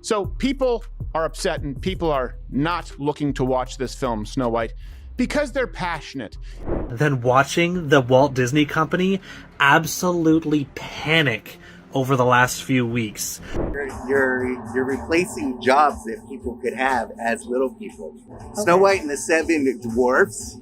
So people are upset and people are not looking to watch this film, Snow White, because they're passionate. Then watching the Walt Disney Company absolutely panic over the last few weeks. You're replacing jobs that people could have as little people. Okay. Snow White and the Seven Dwarfs,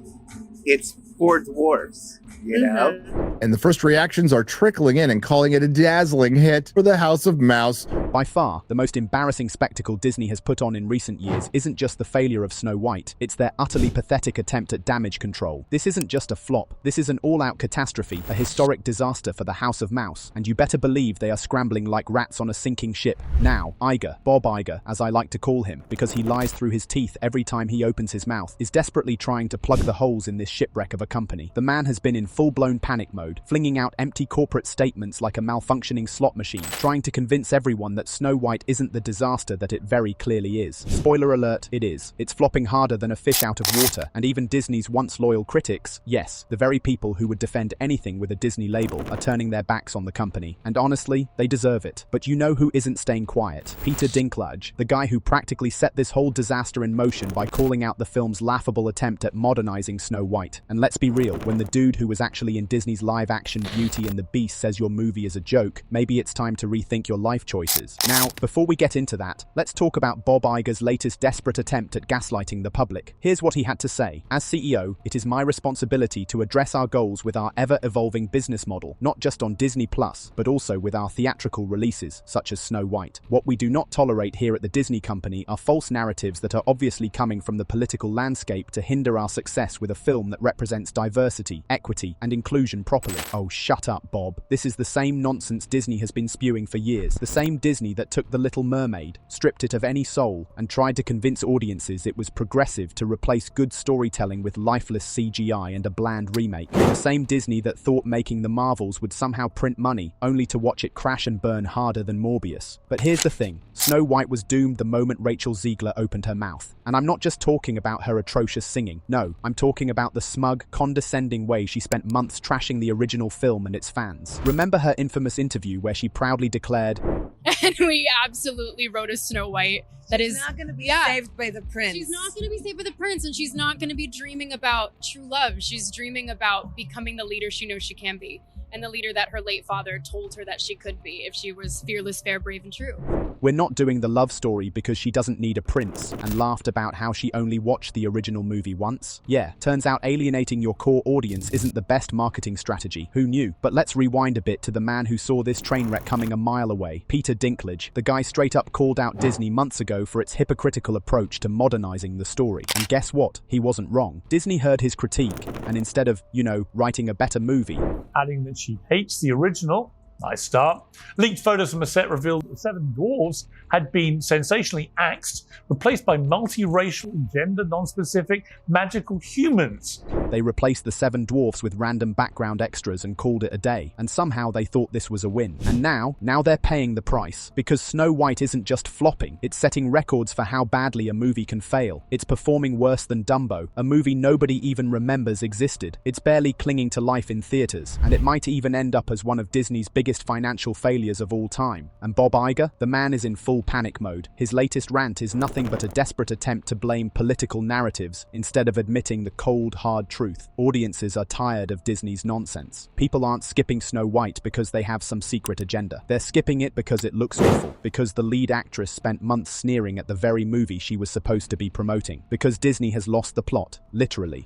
it's for dwarfs, you know? And the first reactions are trickling in and calling it a dazzling hit for the House of Mouse. By far, the most embarrassing spectacle Disney has put on in recent years isn't just the failure of Snow White, it's their utterly pathetic attempt at damage control. This isn't just a flop, this is an all-out catastrophe, a historic disaster for the House of Mouse, and you better believe they are scrambling like rats on a sinking ship. Now, Iger, Bob Iger, as I like to call him, because he lies through his teeth every time he opens his mouth, is desperately trying to plug the holes in this shipwreck of a company. The man has been in full-blown panic mode, flinging out empty corporate statements like a malfunctioning slot machine, trying to convince everyone that Snow White isn't the disaster that it very clearly is. Spoiler alert, it is. It's flopping harder than a fish out of water, and even Disney's once loyal critics, yes, the very people who would defend anything with a Disney label, are turning their backs on the company. And honestly, they deserve it. But you know who isn't staying quiet? Peter Dinklage, the guy who practically set this whole disaster in motion by calling out the film's laughable attempt at modernizing Snow White. And let's be real, when the dude who was actually in Disney's live-action Beauty and the Beast says your movie is a joke, maybe it's time to rethink your life choices. Now, before we get into that, let's talk about Bob Iger's latest desperate attempt at gaslighting the public. Here's what he had to say. As CEO, it is my responsibility to address our goals with our ever-evolving business model, not just on Disney+, but also with our theatrical releases, such as Snow White. What we do not tolerate here at the Disney Company are false narratives that are obviously coming from the political landscape to hinder our success with a film that represents diversity, equity, and inclusion properly. Oh, shut up, Bob. This is the same nonsense Disney has been spewing for years. The same Disney that took The Little Mermaid, stripped it of any soul, and tried to convince audiences it was progressive to replace good storytelling with lifeless CGI and a bland remake. The same Disney that thought making the Marvels would somehow print money, only to watch it crash and burn harder than Morbius. But here's the thing. Snow White was doomed the moment Rachel Zegler opened her mouth. And I'm not just talking about her atrocious singing. No, I'm talking about the smug, condescending way she spent months trashing the original film and its fans. Remember her infamous interview where she proudly declared, "And we absolutely wrote a Snow White that is not going to be saved by the prince. She's not going to be saved by the prince, and she's not going to be dreaming about true love. She's dreaming about becoming the leader she knows she can be, and the leader that her late father told her that she could be if she was fearless, fair, brave, and true." We're not doing the love story because she doesn't need a prince, and laughed about how she only watched the original movie once. Yeah, turns out alienating your core audience isn't the best marketing strategy. Who knew? But let's rewind a bit to the man who saw this train wreck coming a mile away, Peter Dinklage. The guy straight up called out Disney months ago for its hypocritical approach to modernizing the story. And guess what? He wasn't wrong. Disney heard his critique, and instead of, writing a better movie, adding that she hates the original. Nice start. Leaked photos from a set revealed that the Seven Dwarfs had been sensationally axed, replaced by multiracial, gender non-specific, magical humans. They replaced the Seven Dwarfs with random background extras and called it a day, and somehow they thought this was a win. And now they're paying the price, because Snow White isn't just flopping, it's setting records for how badly a movie can fail. It's performing worse than Dumbo, a movie nobody even remembers existed. It's barely clinging to life in theaters, and it might even end up as one of Disney's biggest financial failures of all time. And Bob Iger, the man is in full panic mode. His latest rant is nothing but a desperate attempt to blame political narratives instead of admitting the cold, hard truth. Audiences are tired of Disney's nonsense. People aren't skipping Snow White because they have some secret agenda. They're skipping it because it looks awful, because the lead actress spent months sneering at the very movie she was supposed to be promoting, because Disney has lost the plot, literally.